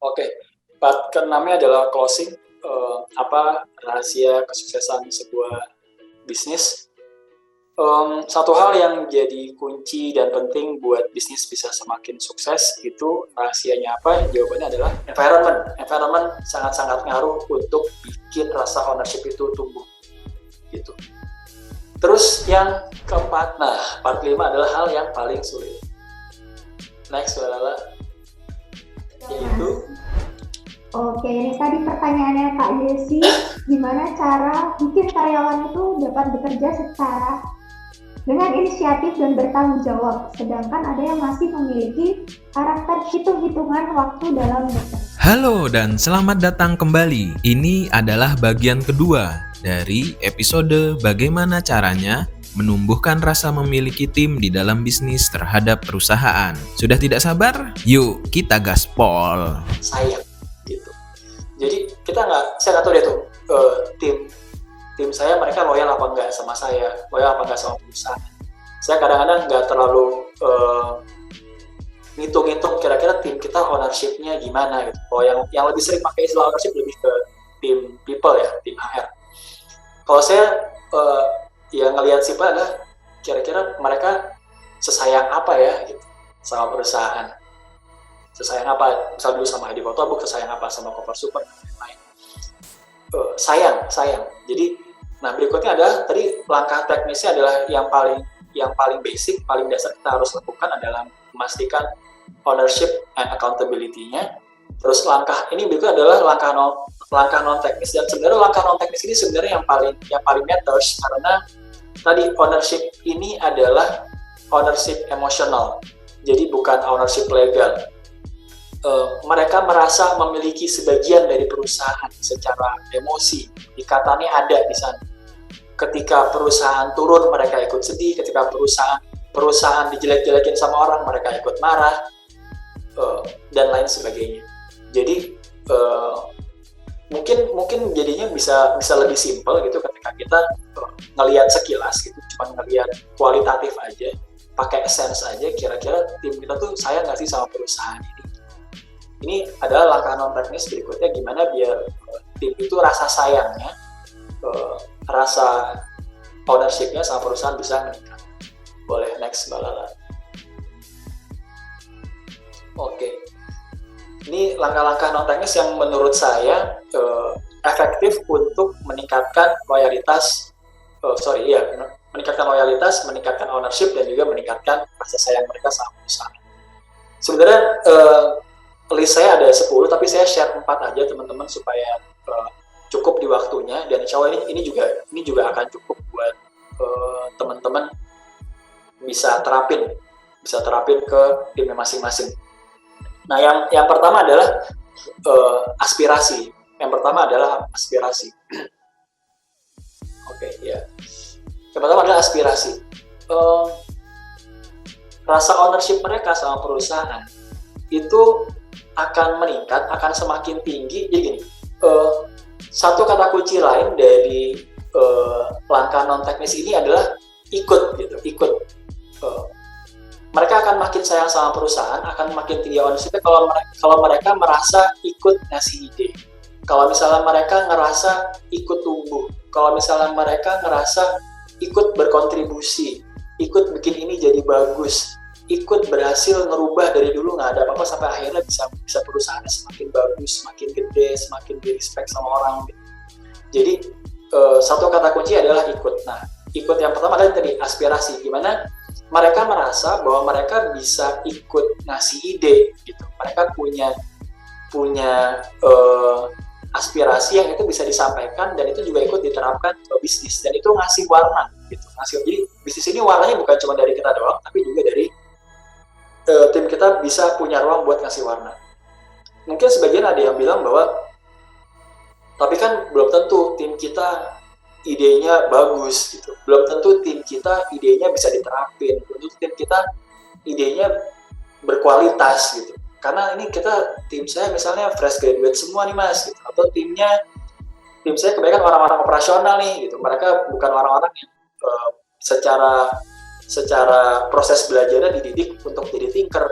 Oke, part keenamnya adalah closing. Apa rahasia kesuksesan sebuah bisnis? Satu hal yang jadi kunci dan penting buat bisnis bisa semakin sukses itu rahasianya apa? Jawabannya adalah environment. Environment sangat-sangat ngaruh untuk bikin rasa ownership itu tumbuh. Gitu. Terus yang keempat, part 5 adalah hal yang paling sulit. Next, Lala. Yaitu Oke, ini tadi pertanyaannya Kak Desi, gimana cara bikin karyawan itu dapat bekerja secara dengan inisiatif dan bertanggung jawab, sedangkan ada yang masih memiliki karakter hitung-hitungan waktu dalam bekerja. Halo dan selamat datang kembali. Ini adalah bagian kedua dari episode bagaimana caranya menumbuhkan rasa memiliki tim di dalam bisnis terhadap perusahaan. Sudah tidak sabar? Yuk kita gaspol. Sayang gitu. Jadi saya nggak tahu deh tuh tim saya mereka loyal apa enggak sama saya, loyal apa enggak sama perusahaan. Saya kadang-kadang nggak terlalu ngitung-ngitung kira-kira tim kita ownership-nya gimana gitu. Kalau yang lebih sering pakai istilah ownership lebih ke tim people ya, tim HR. Kalau saya ya ngelihat sih Pak adalah kira-kira mereka sesayang apa ya gitu sama perusahaan. Sesayang apa, misal dulu sama Edi Photobook, sesayang apa sama Cover Super dan lain-lain. Sayang. Jadi, berikutnya adalah tadi langkah teknisnya adalah yang paling basic, paling dasar kita harus lakukan adalah memastikan ownership and accountability-nya. Terus langkah ini berikut adalah langkah non teknis, dan sebenarnya langkah non teknis ini sebenarnya yang paling matters karena tadi ownership ini adalah ownership emosional. Jadi bukan ownership legal. Mereka merasa memiliki sebagian dari perusahaan secara emosi, ikatannya ada di sana. Ketika perusahaan turun, mereka ikut sedih. Ketika perusahaan dijelek-jelekin sama orang, mereka ikut marah, dan lain sebagainya. Jadi mungkin jadinya bisa lebih simpel gitu ketika kita ngelihat sekilas gitu, cuma ngelihat kualitatif aja, pakai essence aja. Kira-kira tim kita tuh sayang nggak sih sama perusahaan ini? Ini adalah langkah non teknis berikutnya, gimana biar tim itu rasa sayangnya, rasa ownership-nya sama perusahaan bisa meningkat. Boleh next Mbak Lala. Oke. Ini langkah-langkah non teknis yang menurut saya efektif untuk meningkatkan loyalitas, meningkatkan ownership dan juga meningkatkan rasa sayang mereka sama perusahaan. Sebenarnya list saya ada 10, tapi saya share 4 aja teman-teman supaya cukup di waktunya, dan insya Allah ini juga akan cukup buat teman-teman bisa terapin ke timnya masing-masing. Nah, yang pertama adalah aspirasi. Yang pertama adalah aspirasi. Oke, ya. Yang pertama adalah aspirasi. Rasa ownership mereka sama perusahaan itu akan meningkat, akan semakin tinggi. Jadi gini, satu kata kunci lain dari langkah non teknis ini adalah ikut. Mereka akan makin sayang sama perusahaan, akan makin tinggi ownership kalau mereka merasa ikut ngasih ide. Kalau misalnya mereka ngerasa ikut tumbuh, kalau misalnya mereka ngerasa ikut berkontribusi, ikut bikin ini jadi bagus, ikut berhasil ngerubah dari dulu nggak ada apa-apa sampai akhirnya bisa perusahaannya semakin bagus, semakin gede, semakin di respect sama orang. Jadi satu kata kunci adalah ikut. Nah, ikut yang pertama adalah tadi aspirasi, gimana mereka merasa bahwa mereka bisa ikut ngasih ide gitu. Mereka punya aspirasi yang itu bisa disampaikan dan itu juga ikut diterapkan ke bisnis, dan itu ngasih warna gitu. Jadi bisnis ini warnanya bukan cuma dari kita doang, tapi juga dari tim kita bisa punya ruang buat ngasih warna. Mungkin sebagian ada yang bilang bahwa tapi kan belum tentu tim kita idenya bagus gitu. Belum tentu tim kita idenya bisa diterapin. Belum tentu tim kita idenya berkualitas gitu. Karena ini tim saya misalnya fresh graduate semua nih Mas gitu. Atau tim saya kebanyakan orang-orang operasional nih gitu. Mereka bukan orang-orang yang secara proses belajarnya dididik untuk jadi thinker.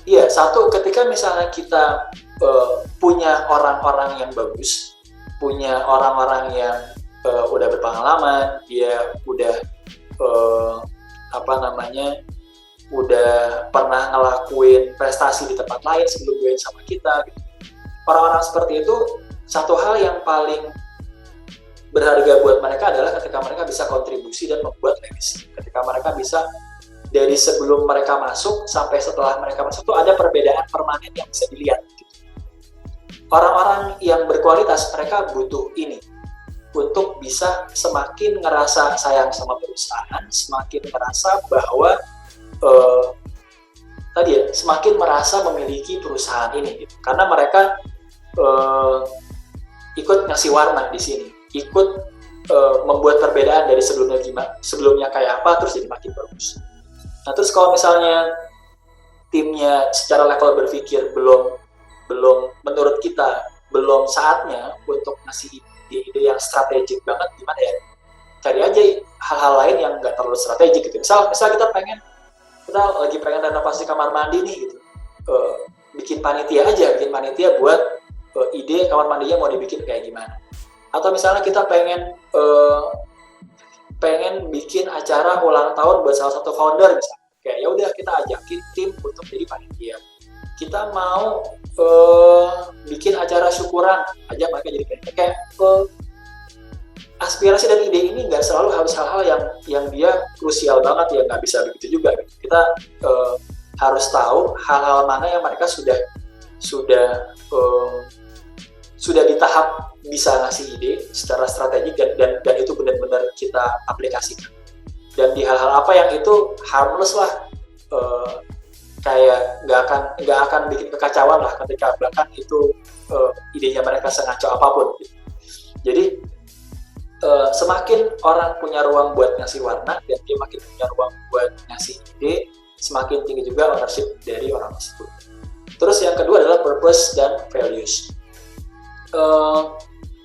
Iya, satu ketika misalnya kita punya orang-orang yang bagus, punya orang-orang yang udah berpengalaman, dia udah udah pernah ngelakuin prestasi di tempat lain sebelum join sama kita. Gitu. Orang-orang seperti itu, satu hal yang paling berharga buat mereka adalah ketika mereka bisa kontribusi dan membuat legacy. Ketika mereka bisa dari sebelum mereka masuk sampai setelah mereka masuk tuh ada perbedaan permanen yang bisa dilihat. Orang-orang yang berkualitas, mereka butuh ini untuk bisa semakin ngerasa sayang sama perusahaan, semakin ngerasa bahwa semakin merasa memiliki perusahaan ini, gitu. Karena mereka ikut ngasih warna di sini, ikut membuat perbedaan dari sebelumnya kayak apa, terus jadi makin bagus. Nah, terus kalau misalnya timnya secara level berpikir belum menurut kita belum saatnya untuk ngasih ide yang strategik banget, gimana ya? Cari aja hal-hal lain yang nggak terlalu strategik gitu. Misal kita lagi pengen renovasi kamar mandi nih gitu, bikin panitia buat ide kamar mandinya mau dibikin kayak gimana. Atau misalnya kita pengen bikin acara ulang tahun buat salah satu founder misalnya, kayak ya udah kita ajakin tim untuk jadi panitia. Kita mau bikin acara syukuran, ajak mereka jadi panitia. Kayak aspirasi dan ide ini nggak selalu harus hal-hal yang dia krusial banget, ya nggak bisa begitu juga. Kita harus tahu hal-hal mana yang mereka sudah di tahap bisa ngasih ide secara strategik dan itu benar-benar kita aplikasikan. Dan di hal-hal apa yang itu harmless lah, kayak nggak akan bikin kekacauan lah ketika bahkan itu idenya mereka sengaja apapun. Jadi semakin orang punya ruang buat ngasih warna dan dia makin punya ruang buat ngasih ide, semakin tinggi juga ownership dari orang tersebut. Terus yang kedua adalah purpose dan values.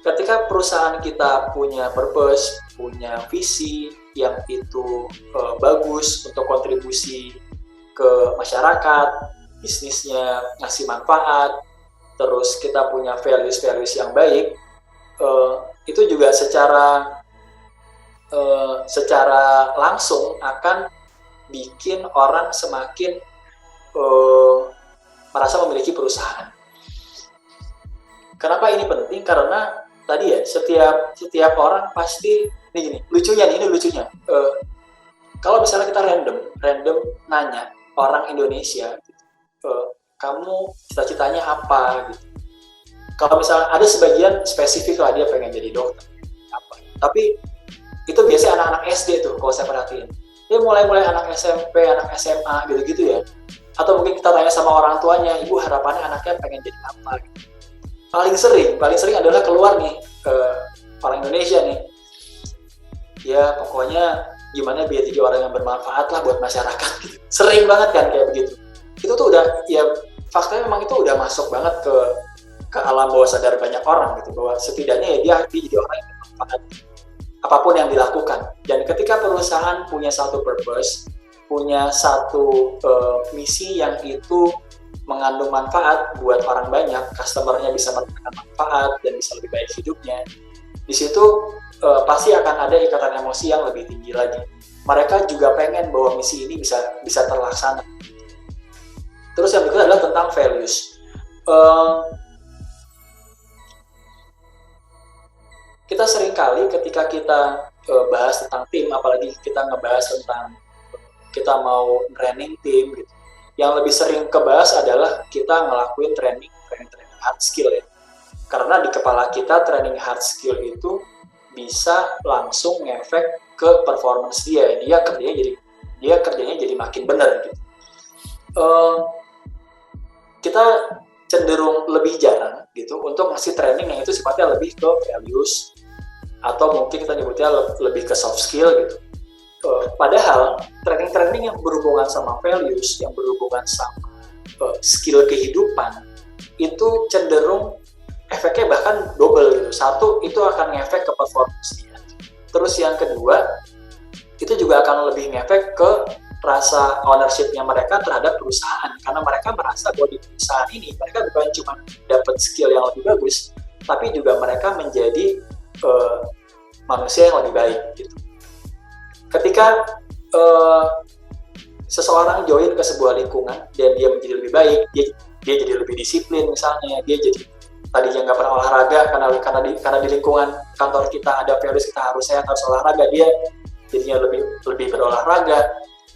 Ketika perusahaan kita punya purpose, punya visi yang itu bagus untuk kontribusi ke masyarakat, bisnisnya ngasih manfaat, terus kita punya values yang baik, itu juga secara langsung akan bikin orang semakin merasa memiliki perusahaan. Kenapa ini penting? Karena tadi ya, setiap orang pasti ini lucunya. Kalau misalnya kita random nanya orang Indonesia, kamu cita-citanya apa? Gitu. Kalau misalnya ada sebagian spesifik lah, dia pengen jadi dokter, apa? Tapi itu biasanya anak-anak SD tuh, kalau saya perhatiin. Dia mulai anak SMP, anak SMA gitu-gitu ya. Atau mungkin kita tanya sama orang tuanya, ibu harapannya anaknya pengen jadi apa? Gitu. Paling sering adalah keluar nih orang Indonesia nih. Ya pokoknya gimana biar jadi orang yang bermanfaat lah buat masyarakat. Sering banget kan kayak begitu. Itu tuh udah, ya faktanya memang itu udah masuk banget ke alam bawah sadar banyak orang gitu, bahwa setidaknya ya dia jadi orang yang bermanfaat apapun yang dilakukan. Dan ketika perusahaan punya satu purpose, punya satu misi yang itu mengandung manfaat buat orang banyak, customer-nya bisa mendapatkan manfaat dan bisa lebih baik hidupnya, di situ pasti akan ada ikatan emosi yang lebih tinggi lagi. Mereka juga pengen bahwa misi ini bisa terlaksana. Terus yang berikut adalah tentang values. Kita seringkali ketika kita bahas tentang tim, apalagi kita ngebahas tentang kita mau training tim gitu, yang lebih sering kebahas adalah kita ngelakuin training hard skill ya. Karena di kepala kita training hard skill itu bisa langsung ngefek ke performance dia kerjanya jadi makin benar gitu. Kita cenderung lebih jarang gitu untuk ngasih training yang itu sifatnya lebih ke values, atau mungkin kita nyebutnya lebih ke soft skill gitu. Padahal training yang berhubungan sama values, yang berhubungan sama skill kehidupan, itu cenderung efeknya bahkan double gitu. Satu, itu akan ngefek ke performance dia. Terus yang kedua, itu juga akan lebih ngefek ke rasa ownership-nya mereka terhadap perusahaan, karena mereka merasa bahwa di perusahaan ini mereka bukan cuma dapat skill yang lebih bagus, tapi juga mereka menjadi manusia yang lebih baik gitu. Ketika seseorang join ke sebuah lingkungan dan dia menjadi lebih baik, dia jadi lebih disiplin misalnya, dia jadi tadinya nggak pernah olahraga karena di lingkungan kantor kita ada values kita harus sehat, harus olahraga, dia jadinya lebih berolahraga.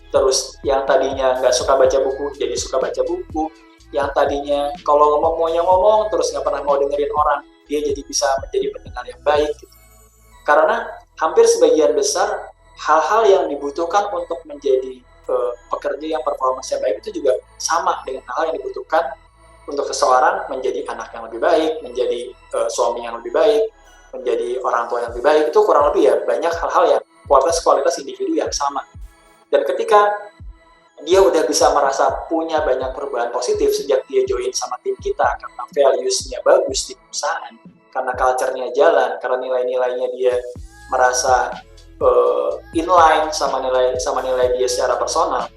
Terus yang tadinya nggak suka baca buku jadi suka baca buku, yang tadinya kalau ngomong maunya ngomong terus nggak pernah mau dengerin orang, dia jadi bisa menjadi pendengar yang baik gitu. Karena hampir sebagian besar hal-hal yang dibutuhkan untuk menjadi pekerja yang performanya baik itu juga sama dengan hal yang dibutuhkan untuk seseorang menjadi anak yang lebih baik, menjadi suami yang lebih baik, menjadi orang tua yang lebih baik. Itu kurang lebih ya banyak hal-hal yang kualitas individu yang sama. Dan ketika dia udah bisa merasa punya banyak perubahan positif sejak dia join sama tim kita, karena values-nya bagus di perusahaan, karena culture-nya jalan, karena nilai-nilainya dia merasa inline sama nilai dia secara personal,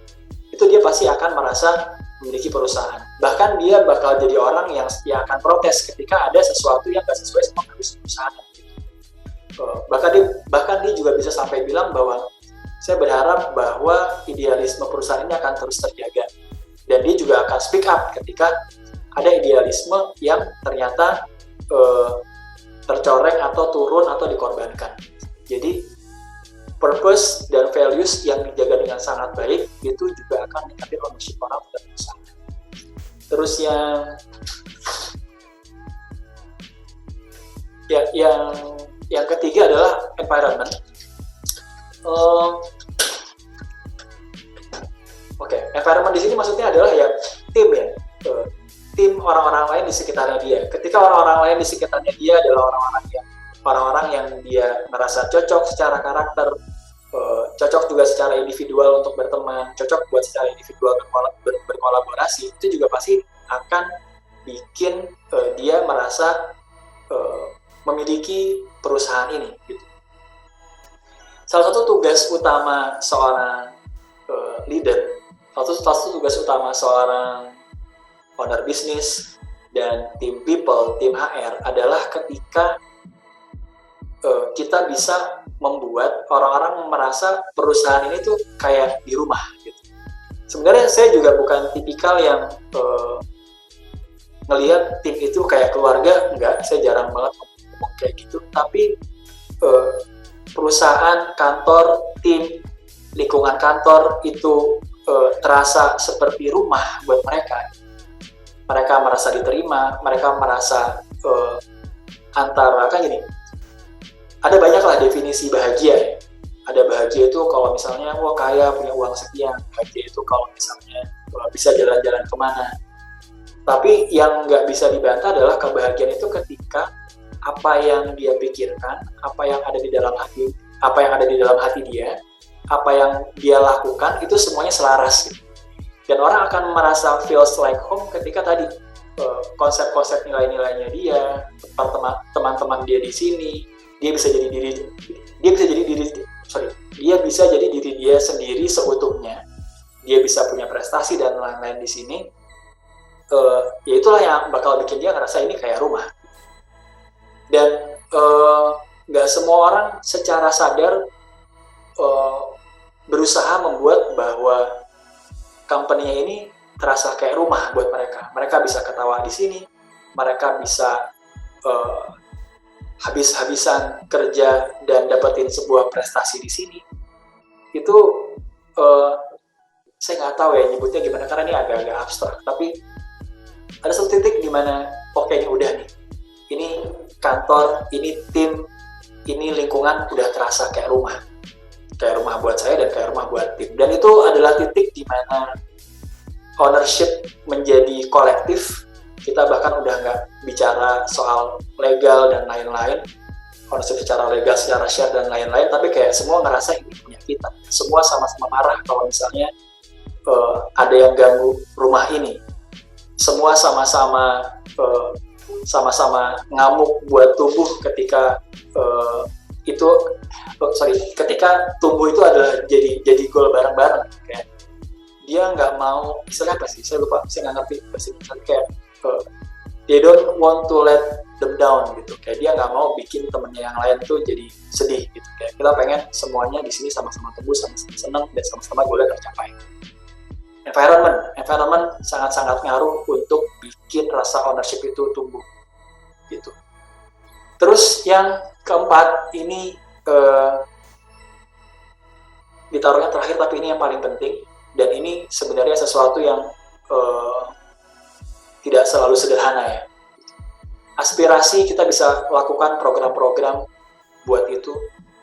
itu dia pasti akan merasa memiliki perusahaan. Bahkan dia bakal jadi orang yang akan protes ketika ada sesuatu yang gak sesuai sama values perusahaan. Bahkan dia juga bisa sampai bilang bahwa saya berharap bahwa idealisme perusahaan ini akan terus terjaga. Dan dia juga akan speak up ketika ada idealisme yang ternyata tercoreng atau turun atau dikorbankan. Jadi purpose dan values yang dijaga dengan sangat baik itu juga akan meningkatkan ownership orang terhadap perusahaan. Terus yang ketiga adalah environment. Environment di sini maksudnya adalah ya tim ya, tim orang-orang lain di sekitarnya dia. Ketika orang-orang lain di sekitarnya dia adalah orang-orang yang dia merasa cocok secara karakter, cocok juga secara individual untuk berteman, cocok buat secara individual berkolaborasi, itu juga pasti akan bikin dia merasa memiliki perusahaan ini gitu. Salah satu tugas utama seorang leader, salah satu tugas utama seorang owner bisnis dan tim people, tim HR adalah ketika kita bisa membuat orang-orang merasa perusahaan ini tuh kayak di rumah gitu. Sebenarnya saya juga bukan tipikal yang ngelihat tim itu kayak keluarga, enggak, saya jarang banget ngomong kayak gitu, tapi perusahaan, kantor, tim, lingkungan kantor itu terasa seperti rumah buat mereka. Mereka merasa diterima, mereka merasa antara kan gini, ada banyaklah definisi bahagia ya. Ada bahagia itu kalau misalnya wah kaya punya uang sekian, bahagia itu kalau misalnya bisa jalan-jalan kemana. Tapi yang nggak bisa dibantah adalah kebahagiaan itu ketika apa yang dia pikirkan, apa yang ada di dalam hati dia, apa yang dia lakukan itu semuanya selaras gitu. Dan orang akan merasa feels like home ketika tadi konsep-konsep nilai-nilainya dia, teman-teman dia di sini, dia bisa jadi diri dia sendiri seutuhnya. Dia bisa punya prestasi dan lain-lain di sini. Ya itulah yang bakal bikin dia ngerasa ini kayak rumah. Dan nggak semua orang secara sadar berusaha membuat bahwa company-nya ini terasa kayak rumah buat mereka. Mereka bisa ketawa di sini, mereka bisa habis-habisan kerja dan dapetin sebuah prestasi di sini. Itu saya nggak tahu ya nyebutnya gimana karena ini agak-agak abstrak. Tapi ada satu titik di mana oke, ini udah nih. Ini kantor, ini tim, ini lingkungan udah terasa kayak rumah. Kayak rumah buat saya dan kayak rumah buat tim. Dan itu adalah titik di mana ownership menjadi kolektif. Kita bahkan udah nggak bicara soal legal dan lain-lain, ownership secara legal, secara share dan lain-lain, tapi kayak semua ngerasa ini punya kita. Semua sama-sama marah kalau misalnya ada yang ganggu rumah ini. Semua sama-sama ngamuk buat tumbuh ketika ketika tumbuh itu adalah jadi goal bareng-bareng. Kayak dia nggak mau, istilah apa sih? Saya lupa, saya nggak ngerti bahasa Indonesia. Kayak they don't want to let them down gitu. Kayak dia nggak mau bikin temennya yang lain tuh jadi sedih gitu. Kayak kita pengen semuanya di sini sama-sama tumbuh, sama-sama senang dan sama-sama goalnya tercapai. Environment sangat-sangat ngaruh untuk bikin rasa ownership itu tumbuh gitu. Terus yang keempat ini ditaruhnya terakhir, tapi ini yang paling penting, dan ini sebenarnya sesuatu yang tidak selalu sederhana ya. Aspirasi kita bisa lakukan program-program buat itu,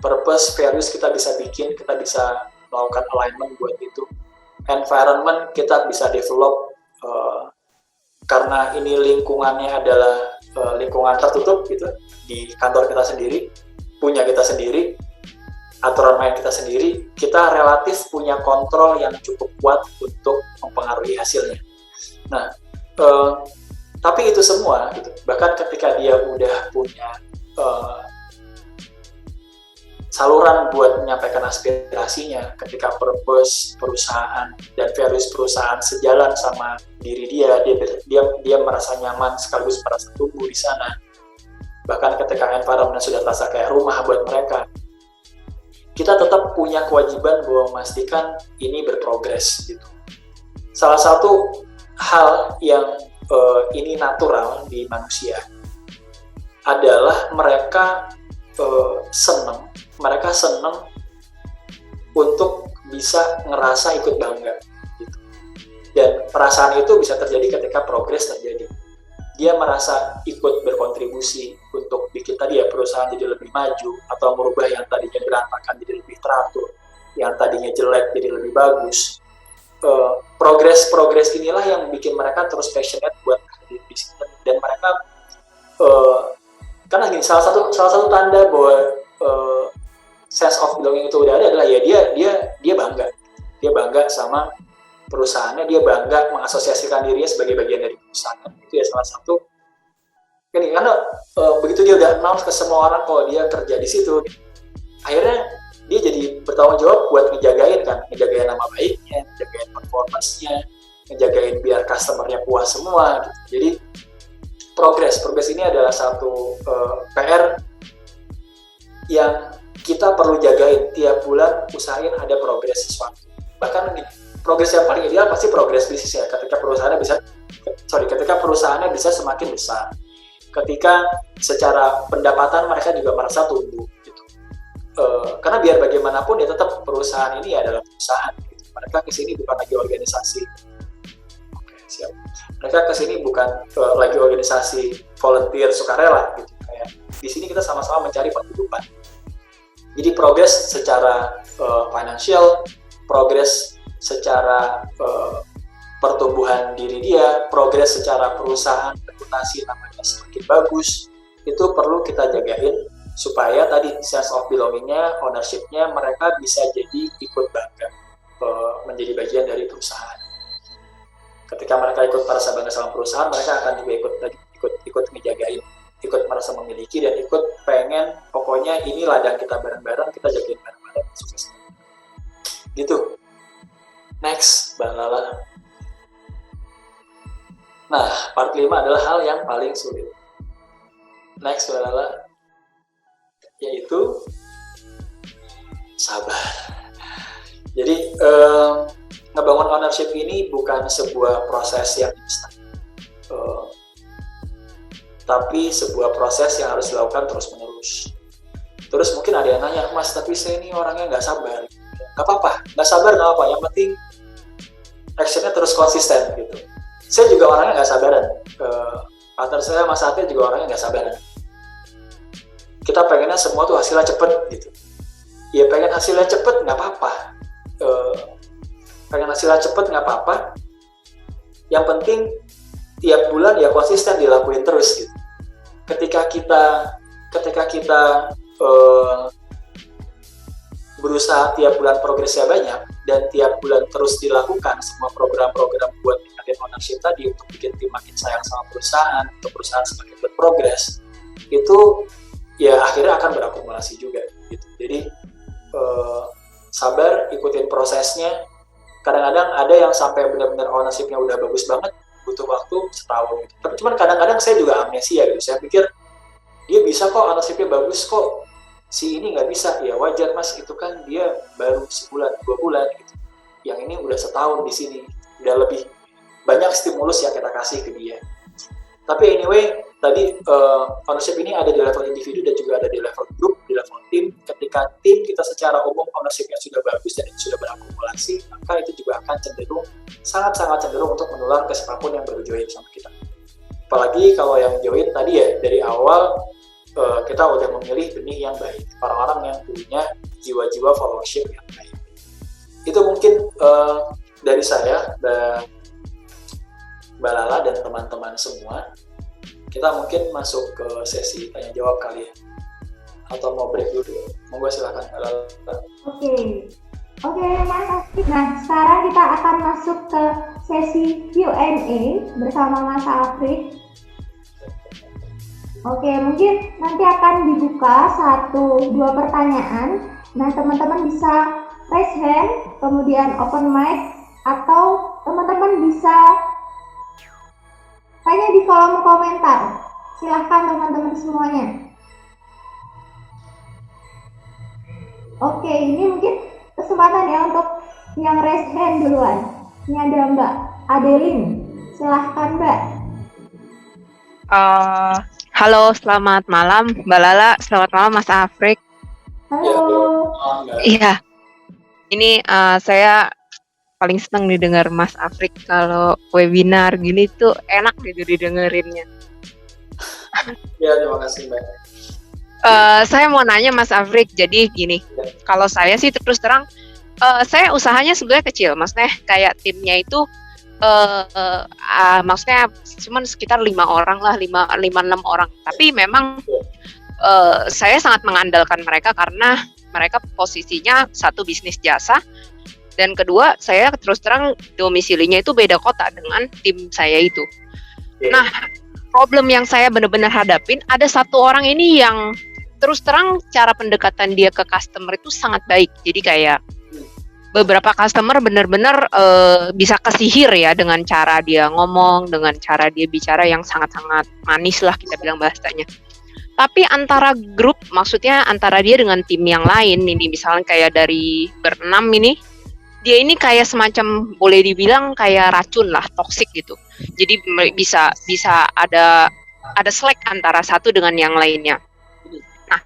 purpose, values kita bisa bikin, kita bisa melakukan alignment buat itu. Environment kita bisa develop karena ini lingkungannya adalah lingkungan tertutup gitu, di kantor kita sendiri, punya kita sendiri, aturan main kita sendiri, kita relatif punya kontrol yang cukup kuat untuk mempengaruhi hasilnya. Nah, tapi itu semua gitu, bahkan ketika dia udah punya saluran buat menyampaikan aspirasinya, ketika purpose perusahaan dan values perusahaan sejalan sama diri dia merasa nyaman sekaligus merasa tumbuh di sana. Bahkan ketika environment sudah terasa kayak rumah buat mereka, kita tetap punya kewajiban bahwa memastikan ini berprogres gitu. Salah satu hal yang ini natural di manusia adalah mereka senang untuk bisa ngerasa ikut bangga gitu. Dan perasaan itu bisa terjadi ketika progres terjadi. Dia merasa ikut berkontribusi untuk bikin tadi ya perusahaan jadi lebih maju, atau merubah yang tadinya berantakan jadi lebih teratur, yang tadinya jelek jadi lebih bagus. Progres inilah yang bikin mereka terus passionate buat di sini, dan mereka karena gini, salah satu tanda bahwa sense of belonging itu udah ada adalah ya dia bangga sama perusahaannya, dia bangga mengasosiasikan dirinya sebagai bagian dari perusahaan. Itu ya salah satu ini, karena begitu dia udah announce ke semua orang kalau dia kerja di situ, akhirnya dia jadi bertanggung jawab buat ngejagain nama baiknya, ngejagain performance-nya, ngejagain biar customer-nya puas semua gitu. Jadi progres ini adalah satu PR yang kita perlu jagain. Tiap bulan usahain ada progres sesuatu. Bahkan progres yang paling ideal pasti progres bisnis ya, ketika perusahaannya bisa semakin besar, ketika secara pendapatan mereka juga merasa tumbuh gitu. Karena biar bagaimanapun ya tetap perusahaan ini adalah perusahaan gitu. Mereka kesini bukan lagi organisasi. Siap. Mereka kesini bukan lagi organisasi volunteer sukarela gitu. Kayak di sini kita sama-sama mencari penghidupan. Jadi progres secara financial, progres secara pertumbuhan diri dia, progres secara perusahaan, reputasi namanya semakin bagus, itu perlu kita jagain supaya tadi sense of belonging-nya, ownership-nya, mereka bisa jadi ikut bangga menjadi bagian dari perusahaan. Ketika mereka ikut merasa bangga sama perusahaan, mereka akan juga ikut ngejagain, ikut merasa memiliki, dan ikut pengen pokoknya ini ladang kita bareng-bareng, kita jagain bareng-bareng, sukses gitu. Next, Mbak Lala. Nah, part 5 adalah hal yang paling sulit. Next, Mbak Lala, yaitu sabar. Jadi ngebangun ownership ini bukan sebuah proses yang instan, tapi sebuah proses yang harus dilakukan terus-menerus. Terus mungkin ada yang nanya, Mas, tapi saya ini orangnya nggak sabar. Nggak apa-apa, nggak sabar nggak apa, yang penting actionnya terus konsisten gitu. Saya juga orangnya nggak sabaran. Partner saya, Mas Ate, juga orangnya nggak sabaran. Kita pengennya semua tuh hasilnya cepet gitu. Ya pengen hasilnya cepet nggak apa-apa. Pengen hasilnya cepet nggak apa-apa. Yang penting tiap bulan ya konsisten dilakuin terus gitu. Ketika kita berusaha tiap bulan progresnya banyak dan tiap bulan terus dilakukan semua program-program buat meningkatin ownership tadi untuk bikin tim makin sayang sama perusahaan, untuk perusahaan semakin berprogres, itu ya akhirnya akan berakumulasi juga gitu. Jadi sabar, ikutin prosesnya, kadang-kadang ada yang sampai benar-benar ownership-nya udah bagus banget, butuh waktu setahun gitu. Tapi cuman kadang-kadang saya juga amnesia gitu, saya pikir dia bisa kok, ownership-nya bagus kok, si ini nggak bisa. Ya wajar mas, itu kan dia baru sebulan 2 bulan gitu, yang ini udah setahun di sini, udah lebih banyak stimulus yang kita kasih ke dia. Tapi anyway, tadi ownership ini ada di level individu dan juga ada di level grup, di level tim. Ketika tim kita secara umum ownership-nya sudah bagus dan sudah berakumulasi, maka itu juga akan cenderung, sangat-sangat cenderung untuk menular ke siapapun yang baru join sama kita. Apalagi kalau yang join tadi ya, dari awal kita udah memilih benih yang baik, orang-orang yang punya jiwa-jiwa followership yang baik. Itu mungkin dari saya, Mbak Lala dan teman-teman semua. Kita mungkin masuk ke sesi tanya jawab kali ya, atau mau break dulu? Monggo silakan Mbak Lala. Oke Mas Afrik. Nah sekarang kita akan masuk ke sesi Q&A bersama Mas Afrik. Oke, mungkin nanti akan dibuka 1-2 pertanyaan. Nah teman-teman bisa raise hand, kemudian open mic, atau teman-teman bisa tanya di kolom komentar. Silahkan teman-teman semuanya. Oke, ini mungkin kesempatan ya untuk yang raise hand duluan. Ini ada Mbak Adeline. Silahkan Mbak. Halo, selamat malam Mbak Lala, selamat malam Mas Afrik. Halo. Iya, ini saya paling seneng nih dengar Mas Afrik kalau webinar gini tuh enak gitu didengerinnya. Ya, terima kasih Mbak. Saya mau nanya Mas Afrik, jadi gini, kalau saya sih terus terang, saya usahanya sebenarnya kecil, maksudnya kayak timnya itu, maksudnya cuman sekitar 5 orang lah, 5-6 orang. Tapi memang saya sangat mengandalkan mereka karena mereka posisinya satu bisnis jasa. Dan kedua, saya terus terang domisilinya itu beda kota dengan tim saya itu. Nah, problem yang saya benar-benar hadapin, ada satu orang ini yang terus terang cara pendekatan dia ke customer itu sangat baik. Jadi kayak beberapa customer benar-benar bisa kesihir ya dengan cara dia ngomong, dengan cara dia bicara yang sangat-sangat manis lah kita bilang bahasanya. Tapi antara grup, maksudnya antara dia dengan tim yang lain, ini misalnya kayak dari berenam ini, dia ini kayak semacam boleh dibilang kayak racun lah, toksik gitu. Jadi bisa ada slack antara satu dengan yang lainnya. Nah,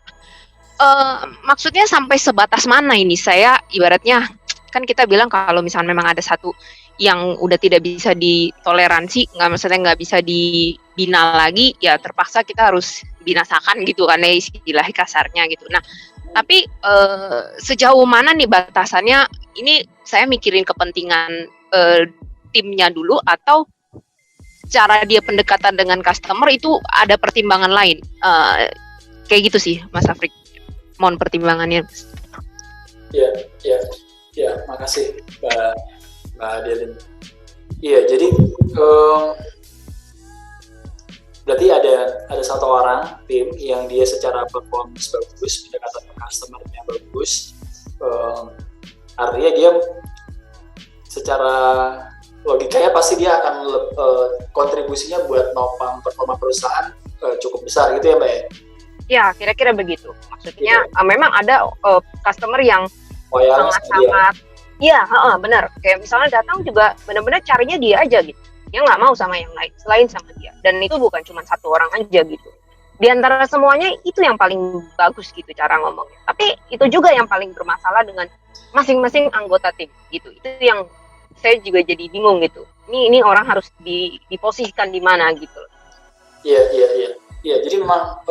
maksudnya sampai sebatas mana ini? Saya ibaratnya kan kita bilang kalau misalnya memang ada satu yang udah tidak bisa ditoleransi, nggak bisa dibina lagi, ya terpaksa kita harus binasakan gitu kan, istilah kasarnya gitu. Nah, tapi sejauh mana nih batasannya? Ini saya mikirin kepentingan timnya dulu atau cara dia pendekatan dengan customer itu ada pertimbangan lain. Kayak gitu sih, Mas Afrik. Mohon pertimbangannya. Ya, makasih Mbak Adeline. Iya, jadi berarti ada satu orang tim yang dia secara performance bagus, pendekatan ke customer-nya bagus, artinya dia secara logikanya pasti dia akan kontribusinya buat nopang performa perusahaan cukup besar gitu ya Mbak ya? Ya, kira-kira begitu. Maksudnya memang ada customer yang sangat-sangat, iya benar. Kayak misalnya datang juga benar-benar carinya dia aja gitu. Dia nggak mau sama yang lain selain sama dia. Dan itu bukan cuma satu orang aja gitu. Di antara semuanya itu yang paling bagus gitu cara ngomongnya. Tapi itu juga yang paling bermasalah dengan masing-masing anggota tim gitu. Itu yang saya juga jadi bingung gitu. Ini orang harus diposisikan di mana gitu. Iya. Jadi memang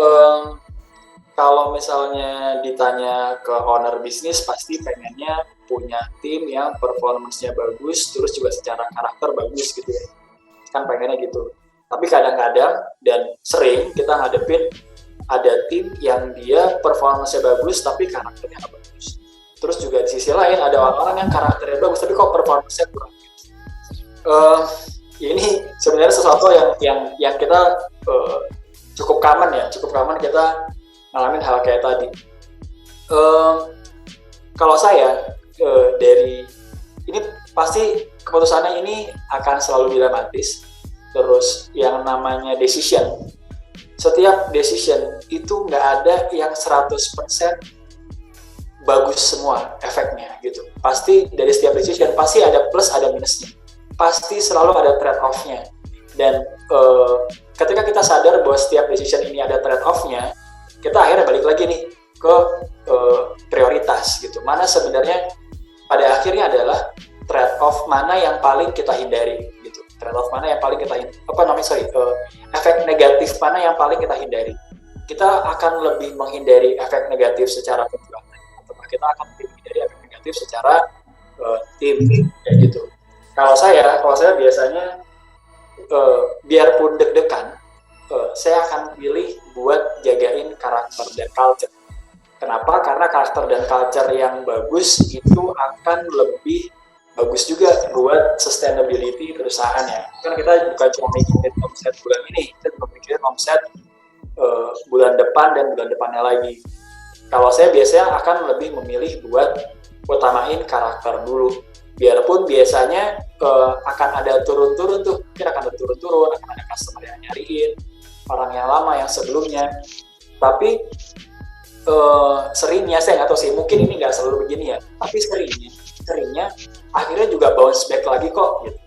kalau misalnya ditanya ke owner bisnis pasti pengennya punya tim yang performance-nya bagus, terus juga secara karakter bagus gitu ya. Kan pengennya gitu. Tapi kadang-kadang dan sering kita ngadepin ada tim yang dia performance-nya bagus tapi karakternya nggak bagus. Terus juga di sisi lain ada orang-orang yang karakternya bagus tapi kok performance-nya kurang. Ini sebenarnya sesuatu yang kita cukup common kita ngalamin hal kayak tadi. Kalau saya dari ini pasti keputusannya ini akan selalu dilematis. Terus yang namanya decision, setiap decision itu nggak ada yang 100% bagus semua efeknya gitu. Pasti dari setiap decision pasti ada plus ada minusnya, pasti selalu ada trade off-nya. Dan ketika kita sadar bahwa setiap decision ini ada trade off-nya, kita akhirnya balik lagi nih ke prioritas gitu. Mana sebenarnya pada akhirnya adalah trade off mana yang paling kita hindari gitu. Trade off mana yang paling kita efek negatif mana yang paling kita hindari. Kita akan lebih menghindari efek negatif secara penjualan, atau kita akan lebih menghindari efek negatif secara tim kayak gitu. Kalau saya biasanya biarpun deg-degan, saya akan pilih buat jagain karakter dan culture. Kenapa? Karena karakter dan culture yang bagus itu akan lebih bagus juga buat sustainability perusahaannya. Kan kita bukan cuma mikirin omset bulan ini, kita juga mikirin omset bulan depan dan bulan depannya lagi. Kalau saya biasanya akan lebih memilih buat utamain karakter dulu. Biarpun biasanya akan ada turun-turun tuh, mungkin akan ada turun-turun, akan ada customer yang nyariin, orang yang lama yang sebelumnya. Tapi seringnya, saya nggak tahu sih, mungkin ini nggak selalu begini ya, tapi seringnya akhirnya juga bounce back lagi kok gitu.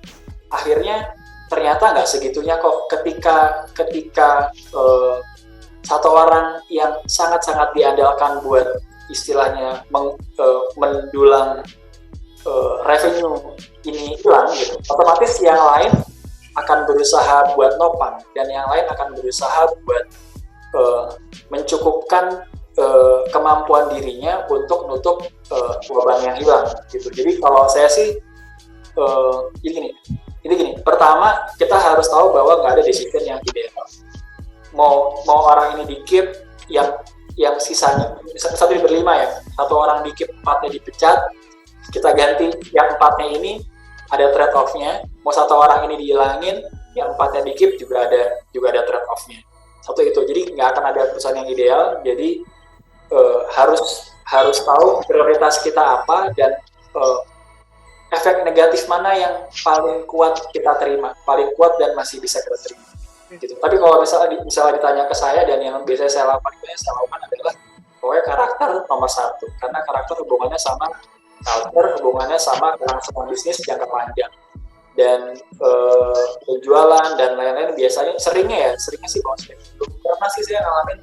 Akhirnya ternyata nggak segitunya kok ketika satu orang yang sangat-sangat diandalkan buat istilahnya mendulang revenue ini hilang gitu, otomatis yang lain akan berusaha buat nopang dan yang lain akan berusaha buat mencukupkan kemampuan dirinya untuk nutup beban yang hilang gitu. Jadi kalau saya sih ini gini, pertama kita harus tahu bahwa nggak ada decision yang ideal. Mau orang ini di-keep, yang sisanya satu berlima ya, satu orang di-keep, 4-nya dipecat, kita ganti yang 4-nya ini ada trade off-nya. Mau satu orang ini dihilangin, yang 4-nya di-keep juga ada trade off-nya. Satu itu, jadi nggak akan ada perusahaan yang ideal. Jadi harus tahu prioritas kita apa dan efek negatif mana yang paling kuat kita terima, paling kuat dan masih bisa kita terima. Gitu. Tapi kalau misalnya ditanya ke saya, dan yang biasanya saya lakukan adalah pokoknya karakter nomor 1, karena karakter hubungannya sama culture, hubungannya sama kelangsungan bisnis jangka panjang, dan penjualan dan lain-lain biasanya seringnya sih bounce back. Karena sih saya ngalamin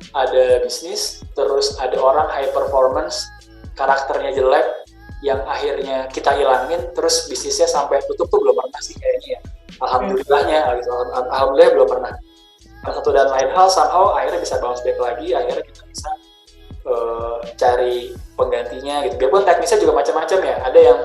ada bisnis, terus ada orang high performance, karakternya jelek, yang akhirnya kita hilangin, terus bisnisnya sampai tutup tuh belum pernah sih kayaknya ya. Alhamdulillahnya gitu, alhamdulillah belum pernah. Satu dan lain hal somehow akhirnya bisa bounce back lagi, akhirnya kita bisa cari penggantinya gitu. Biarpun teknisnya juga macam-macam ya, ada yang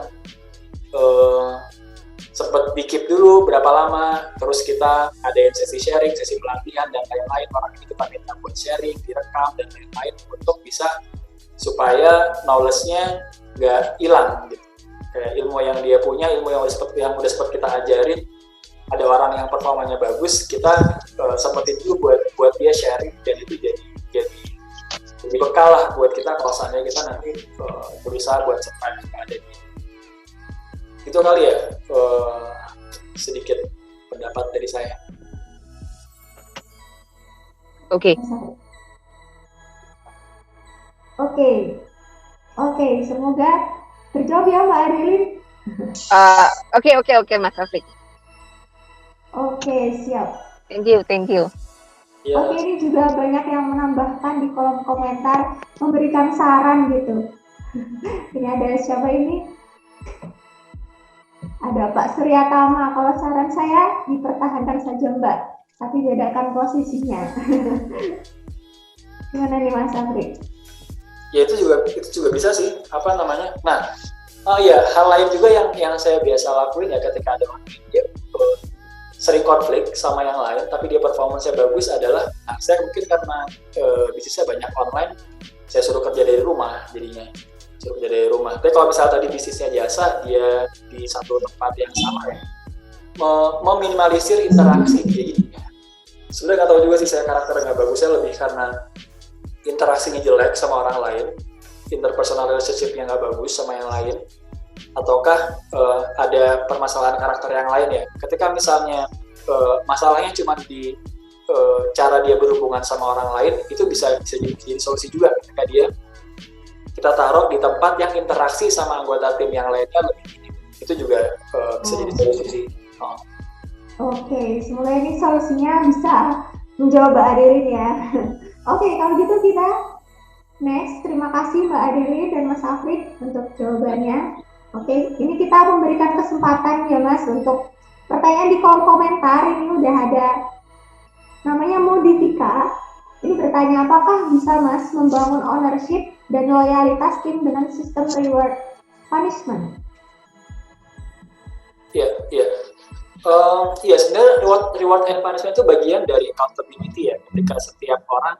sempat di-keep dulu berapa lama, terus kita adain sesi sharing, sesi pelatihan dan lain-lain, orang ini kita minta buat sharing, direkam dan lain-lain untuk bisa supaya knowledge-nya nggak hilang gitu. Kayak ilmu yang dia punya, ilmu yang udah sempat kita ajarin, ada orang yang performanya bagus, kita sempetin dulu buat dia sharing, dan itu jadi bekal lah buat kita kalau seandainya kita nanti berusaha buat survive ada di. Itu kali ya sedikit pendapat dari saya. Oke. Oke, semoga terjawab ya Mbak Arilin. Oke, Mas Afrik. Oke, siap. Thank you. Ya. Oke, ini juga banyak yang menambahkan di kolom komentar, memberikan saran gitu. Ini ada siapa ini? Ada Pak Suryatama. Kalau saran saya, dipertahankan saja Mbak, tapi bedakan posisinya. Gimana nih Mas Afrik? Ya itu juga bisa sih, apa namanya. Nah, hal lain juga yang saya biasa lakuin ya ketika ada orang dia sering konflik sama yang lain, tapi dia performance-nya bagus adalah, saya mungkin karena bisnisnya banyak online, saya suruh kerja dari rumah jadinya. Tapi kalau misalnya tadi bisnisnya jasa, dia di satu tempat yang sama ya, meminimalisir interaksi dia jadinya. Sebenarnya nggak tahu juga sih saya karakternya nggak bagus, saya lebih karena interaksinya jelek sama orang lain. interpersonal relationship-nya nggak bagus sama yang lain, ataukah ada permasalahan karakter yang lain ya. Ketika misalnya masalahnya cuma di cara dia berhubungan sama orang lain, itu bisa jadi solusi juga ketika kita taruh di tempat yang interaksi sama anggota tim yang lainnya lebih minim. Itu juga bisa jadi solusi. Oke, semoga ini solusinya bisa menjawab Mbak Adeline ya. Oke, kalau gitu kita next. Terima kasih Mbak Adeline dan Mas Afrik untuk jawabannya. Oke, ini kita memberikan kesempatan ya Mas untuk pertanyaan di kolom komentar. Ini udah ada namanya Modifika. Ini bertanya, apakah bisa Mas membangun ownership dan loyalitas tim dengan sistem reward punishment? Iya. Iya, sebenarnya reward and punishment itu bagian dari accountability ya. Ketika setiap orang,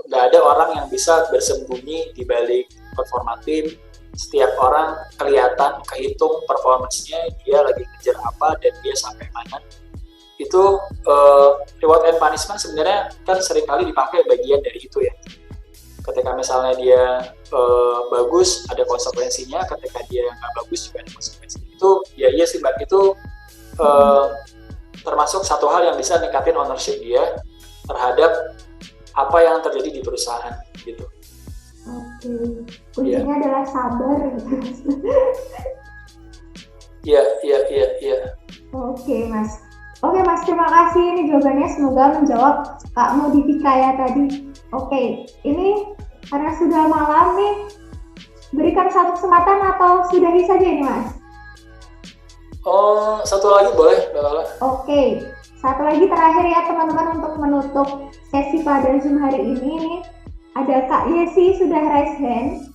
nggak ada orang yang bisa bersembunyi di balik performa tim. Setiap orang kelihatan, kehitung performance-nya, dia lagi ngejar apa dan dia sampai mana. Itu reward and punishment sebenarnya kan seringkali dipakai bagian dari itu ya. Ketika misalnya dia bagus, ada konsekuensinya. Ketika dia nggak bagus juga ada konsekuensinya. Itu ya iya sih Mbak, itu termasuk satu hal yang bisa ningkatin ownership dia terhadap apa yang terjadi di perusahaan gitu. Oke, kuncinya adalah sabar. Iya. Oke Mas. Oke Mas, terima kasih. Ini jawabannya semoga menjawab Kak Modifika ya tadi. Oke, ini karena sudah malam nih, berikan satu kesempatan atau sudahi saja ini Mas? Oh, satu lagi boleh, Mbak Lala? Oke, satu lagi terakhir ya teman-teman untuk menutup sesi pada Zoom hari ini nih. Ada Kak Yesi sudah raise hand.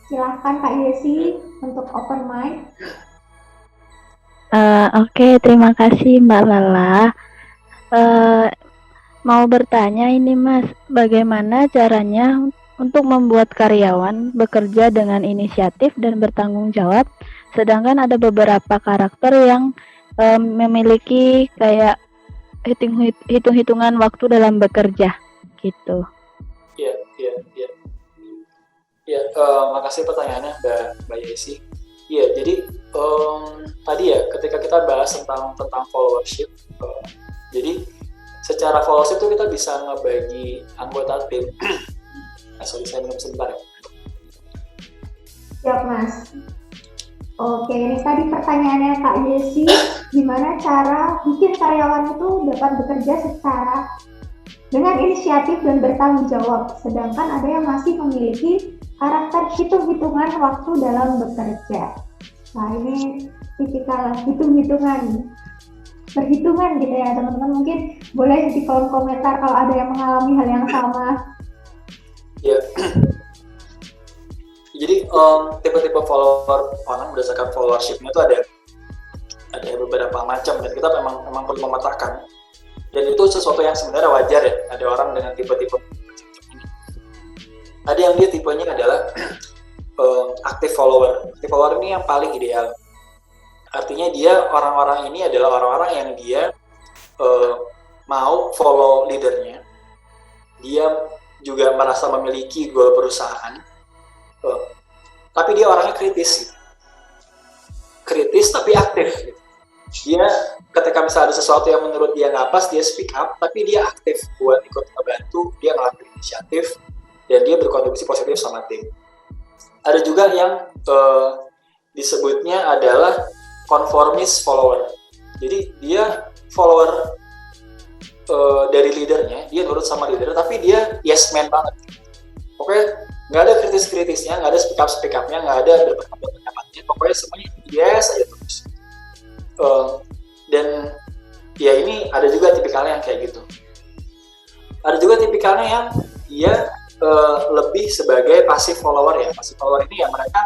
Silahkan Kak Yesi untuk open mic. Oke, terima kasih Mbak Lala. Mau bertanya ini Mas, bagaimana caranya untuk membuat karyawan bekerja dengan inisiatif dan bertanggung jawab, sedangkan ada beberapa karakter yang memiliki kayak hitung-hitungan waktu dalam bekerja gitu. Iya, makasih pertanyaannya Mbak Yesi. Iya, jadi tadi ya ketika kita bahas tentang followership, jadi secara followership itu kita bisa ngebagi anggota tim. Saya minum sebentar ya. Siap Mas. Oke, ini tadi pertanyaannya Kak Yesi, gimana cara bikin karyawan itu dapat bekerja secara dengan inisiatif dan bertanggung jawab, sedangkan ada yang masih memiliki karakter hitung-hitungan waktu dalam bekerja. Nah ini tipikal hitung-hitungan, perhitungan gitu ya teman-teman. Mungkin boleh di kolom komentar kalau ada yang mengalami hal yang sama. Ya. Jadi tipe-tipe follower orang berdasarkan followership-nya itu ada beberapa macam dan kita memang perlu memetakan. Dan itu sesuatu yang sebenarnya wajar ya. Ada orang dengan tipe-tipe ini. Ada yang dia tipenya adalah active follower. Active follower ini yang paling ideal. Artinya dia orang-orang ini adalah orang-orang yang dia mau follow leadernya. Dia juga merasa memiliki goal perusahaan. Tapi dia orangnya kritis tapi aktif. Dia ketika misalnya ada sesuatu yang menurut dia nggak pas, dia speak up, tapi dia aktif buat ikut membantu, dia ngelakuin inisiatif, dan dia berkontribusi positif sama tim. Ada juga yang disebutnya adalah conformist follower. Jadi dia follower dari leadernya, dia nurut sama leader, tapi dia yes man banget. Oke, nggak ada kritis-kritisnya, nggak ada speak up-nya, nggak ada berpendapat-pendapatnya, pokoknya semuanya yes aja terus. Dan ya ini ada juga tipikalnya yang kayak gitu. Ada juga tipikalnya yang dia lebih sebagai passive follower ya. Passive follower ini ya mereka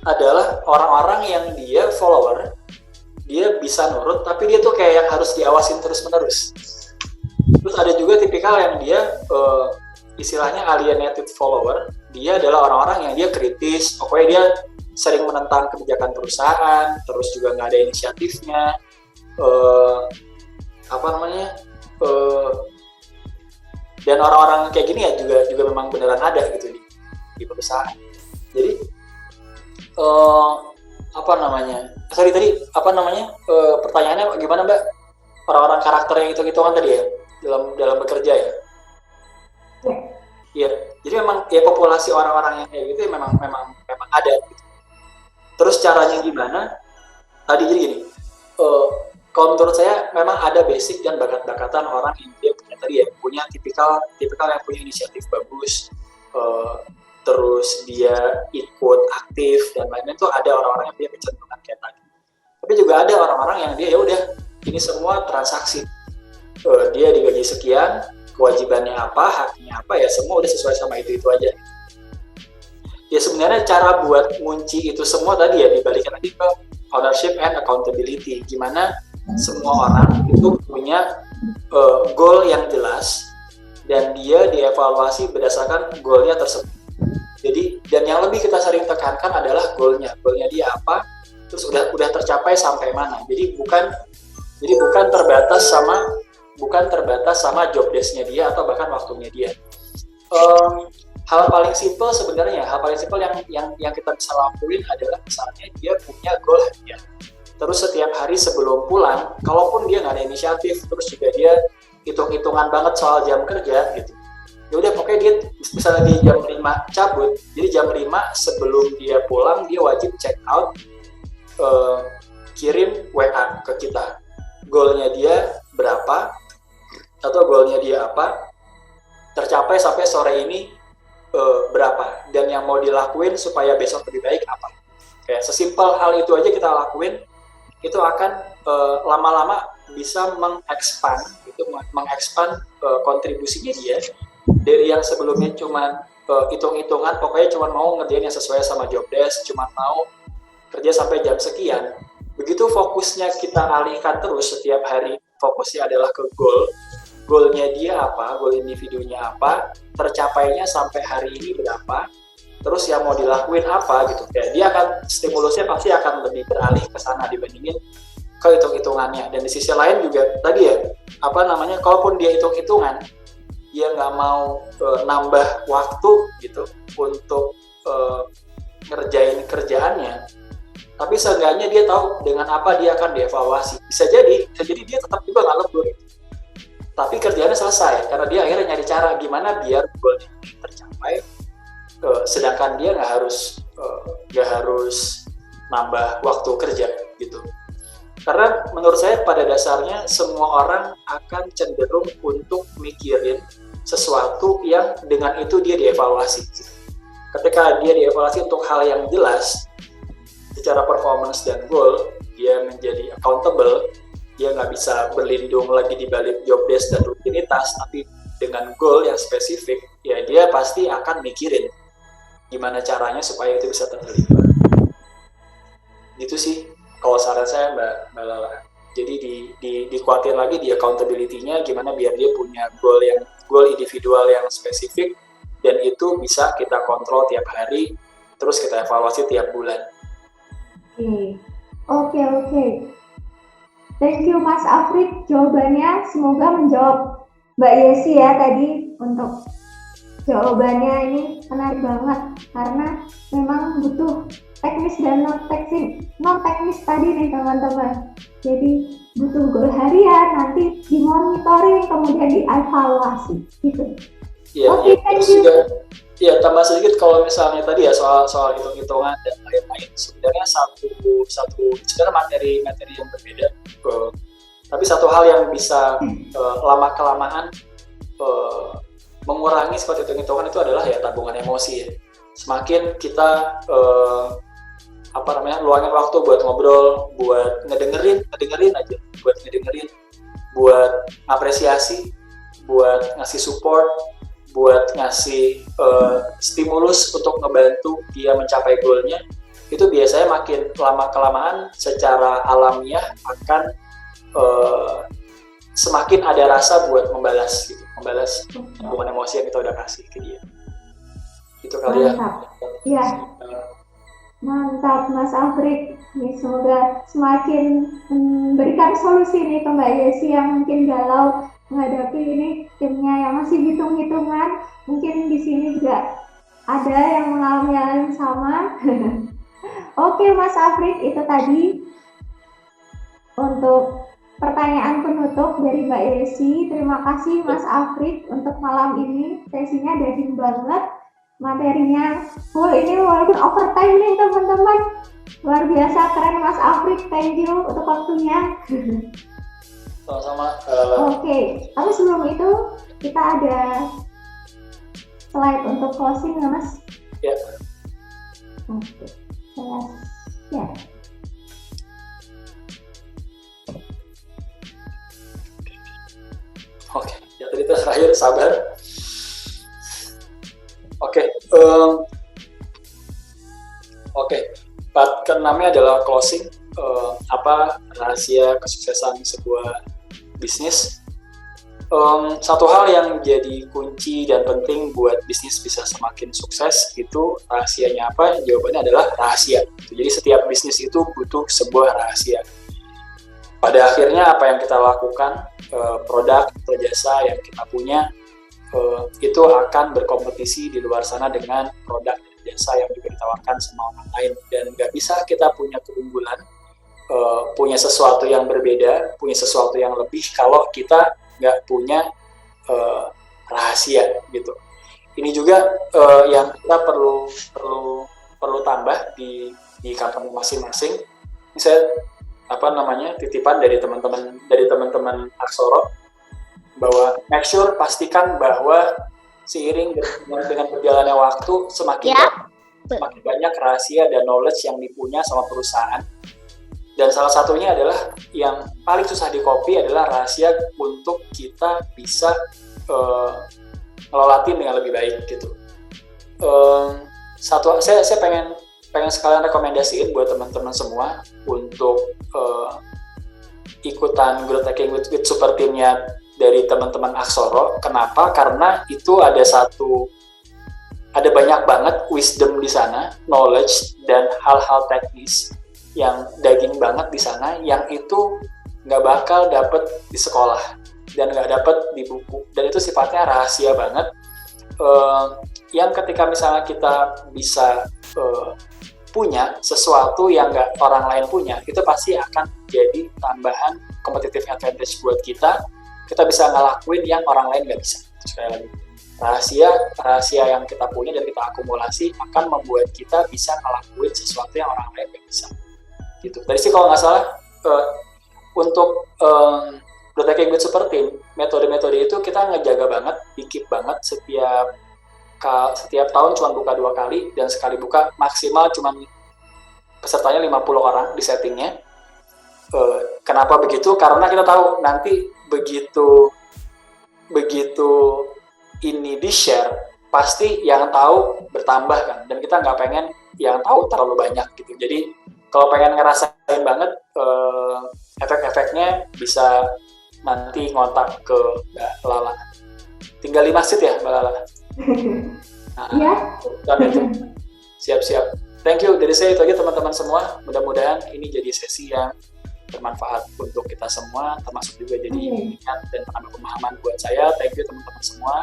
adalah orang-orang yang dia follower, dia bisa nurut, tapi dia tuh kayak yang harus diawasin terus-menerus. Terus ada juga tipikal yang dia istilahnya alienated follower. Dia adalah orang-orang yang dia kritis, pokoknya dia sering menentang kebijakan perusahaan, terus juga nggak ada inisiatifnya, dan orang-orang kayak gini ya juga memang beneran ada gitu perusahaan. Jadi pertanyaannya gimana Mbak? Orang-orang karakter yang hitung-hitungan tadi ya dalam bekerja ya. Iya. Jadi memang ya populasi orang-orang yang kayak gitu ya memang ada. Gitu. Terus caranya gimana? Tadi jadi gini. Kalau menurut saya memang ada basic dan bakat-bakatan orang yang dia punya tipikal yang punya inisiatif bagus, terus dia ikut aktif dan lain-lain. Itu ada orang-orang yang punya kecenderungan kayak tadi. Tapi juga ada orang-orang yang dia ya udah ini semua transaksi, dia digaji sekian, kewajibannya apa, haknya apa, ya semua udah sesuai sama itu aja. Ya sebenarnya cara buat ngunci itu semua tadi ya dibalikin lagi ke ownership and accountability. Gimana semua orang itu punya goal yang jelas dan dia dievaluasi berdasarkan goalnya tersebut. Jadi dan yang lebih kita sering tekankan adalah goalnya dia apa, terus udah tercapai sampai mana. Jadi bukan terbatas sama job desk-nya dia atau bahkan waktunya dia. Hal paling simpel yang kita bisa lakuin adalah misalnya dia punya goal harian. Terus setiap hari sebelum pulang, kalaupun dia nggak ada inisiatif, terus juga dia hitung-hitungan banget soal jam kerja gitu. Ya udah pokoknya dia misalnya di jam 5 cabut, jadi jam 5 sebelum dia pulang dia wajib check out, kirim WA ke kita. Goalnya dia berapa atau goalnya dia apa, tercapai sampai sore ini berapa, dan yang mau dilakuin supaya besok lebih baik apa. Kayak sesimpel hal itu aja kita lakuin, itu akan lama-lama bisa mengekspan kontribusinya dia dari yang sebelumnya cuma hitung-hitungan, pokoknya cuma mau ngerjain yang sesuai sama job desk, cuma mau kerja sampai jam sekian. Begitu fokusnya kita alihkan terus setiap hari, fokusnya adalah ke goalnya dia apa, goal individunya apa, tercapainya sampai hari ini berapa, terus yang mau dilakuin apa gitu. Kayak dia akan stimulusnya pasti akan lebih beralih ke sana dibandingin ke hitung-hitungannya. Dan di sisi lain juga tadi ya, kalaupun dia hitung-hitungan, dia nggak mau nambah waktu gitu untuk ngerjain kerjaannya, tapi seenggaknya dia tahu dengan apa dia akan dievaluasi. Bisa jadi dia tetap juga nggak lembur, tapi kerjaannya selesai karena dia akhirnya nyari cara gimana biar goal ini tercapai, sedangkan dia nggak harus nambah waktu kerja gitu. Karena menurut saya pada dasarnya semua orang akan cenderung untuk mikirin sesuatu yang dengan itu dia dievaluasi. Ketika dia dievaluasi untuk hal yang jelas secara performance dan goal, dia menjadi accountable, dia nggak bisa berlindung lagi di balik job desk dan rutinitas, tapi dengan goal yang spesifik, ya dia pasti akan mikirin gimana caranya supaya itu bisa terlibat. Gitu sih kalau saran saya Mbak Lala. Jadi dikuatin lagi di accountability-nya, gimana biar dia punya goal individual yang spesifik, dan itu bisa kita kontrol tiap hari, terus kita evaluasi tiap bulan. Oke. Thank you Mas Afrik, jawabannya semoga menjawab Mbak Yesi ya tadi. Untuk jawabannya ini menarik banget karena memang butuh teknis dan non teknis tadi nih teman-teman. Jadi butuh goal harian, nanti dimonitoring, kemudian dievaluasi gitu. Iya, terus juga ya tambah sedikit kalau misalnya tadi ya soal hitung-hitungan dan lain-lain, sebenarnya sebenarnya materi yang berbeda, tapi satu hal yang bisa lama-kelamaan mengurangi sifat hitung-hitungan itu adalah ya tabungan emosi ya. Semakin kita luangin waktu buat ngobrol, buat ngedengerin aja, buat apresiasi, buat ngasih support, buat ngasih stimulus untuk ngebantu dia mencapai goalnya, itu biasanya makin lama-kelamaan secara alamiah akan semakin ada rasa buat membalas tabungan emosi yang kita udah kasih ke dia. Itu kali ya. Iya. Mantap Mas Afrik. Semoga semakin memberikan solusi nih ke Mbak Yesi yang mungkin galau menghadapi ini timnya yang masih hitung-hitungan. Mungkin di sini juga ada yang mengalami hal yang sama. Oke, Mas Afrik, itu tadi untuk pertanyaan penutup dari Mbak Yesi. Terima kasih Mas Afrik untuk malam ini. Sesinya daging banget. Materinya full ini walaupun overtime nih teman-teman. Luar biasa, keren Mas Afrik. Thank you untuk waktunya. Sama-sama. Oke, tapi sebelum itu kita ada slide untuk closing ya Mas? Ya. Oke, ya. Oke, yang tadi terakhir sabar. Oke, part ke-6-nya adalah closing. Apa rahasia kesuksesan sebuah bisnis? Satu hal yang jadi kunci dan penting buat bisnis bisa semakin sukses itu rahasianya apa? Jawabannya adalah rahasia. Jadi setiap bisnis itu butuh sebuah rahasia. Pada akhirnya apa yang kita lakukan, produk atau jasa yang kita punya itu akan berkompetisi di luar sana dengan produk dan jasa yang juga ditawarkan sama orang lain, dan nggak bisa kita punya keunggulan, punya sesuatu yang berbeda, punya sesuatu yang lebih kalau kita nggak punya rahasia gitu. Ini juga yang kita perlu tambah di company masing-masing. Ini saya titipan dari teman-teman Aksoro, bahwa make sure pastikan bahwa seiring dengan berjalannya waktu semakin banyak rahasia dan knowledge yang dipunya sama perusahaan. Dan salah satunya adalah yang paling susah di-copy adalah rahasia untuk kita bisa ngelola tim dengan lebih baik gitu. Saya pengen sekalian rekomendasiin buat teman-teman semua untuk ikutan Growth Hacking with Super Team-nya dari teman-teman Aksoro. Kenapa? Karena itu ada banyak banget wisdom di sana, knowledge dan hal-hal teknis yang daging banget di sana, yang itu nggak bakal dapet di sekolah dan nggak dapet di buku, dan itu sifatnya rahasia banget. Yang ketika misalnya kita bisa punya sesuatu yang nggak orang lain punya, itu pasti akan jadi tambahan competitive advantage buat kita. Kita bisa ngelakuin yang orang lain nggak bisa. Sekali lagi, rahasia yang kita punya dan kita akumulasi akan membuat kita bisa ngelakuin sesuatu yang orang lain nggak bisa. Gitu. Tadi sih kalau nggak salah untuk Growth Hacking with Super Team, metode-metode itu kita ngejaga banget, di-keep banget. Setiap tahun cuma buka 2 kali, dan sekali buka maksimal cuma pesertanya 50 orang di settingnya. Kenapa begitu? Karena kita tahu nanti begitu ini di-share, pasti yang tahu bertambah kan, dan kita nggak pengen yang tahu terlalu banyak gitu. Jadi kalau pengen ngerasain banget efek-efeknya, bisa nanti ngontak ke Mbak Lala. Tinggal 5 seat ya Mbak Lala? Iya. Itu. Siap-siap. Thank you. Dari saya itu aja teman-teman semua. Mudah-mudahan ini jadi sesi yang bermanfaat untuk kita semua, termasuk juga jadi ingat dan menambah pemahaman buat saya. Thank you teman-teman semua.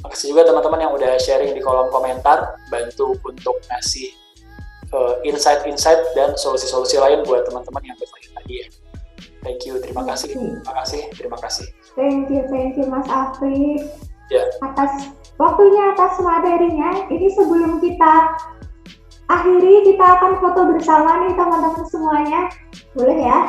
Makasih juga teman-teman yang udah sharing di kolom komentar, bantu untuk ngasih insight-insight dan solusi-solusi lain buat teman-teman yang bertanya tadi ya. Thank you, terima kasih. Thank you Mas Afrik. Ya. Atas waktunya, atas materinya. Ini sebelum kita akhiri, kita akan foto bersama nih teman-teman semuanya. Boleh ya?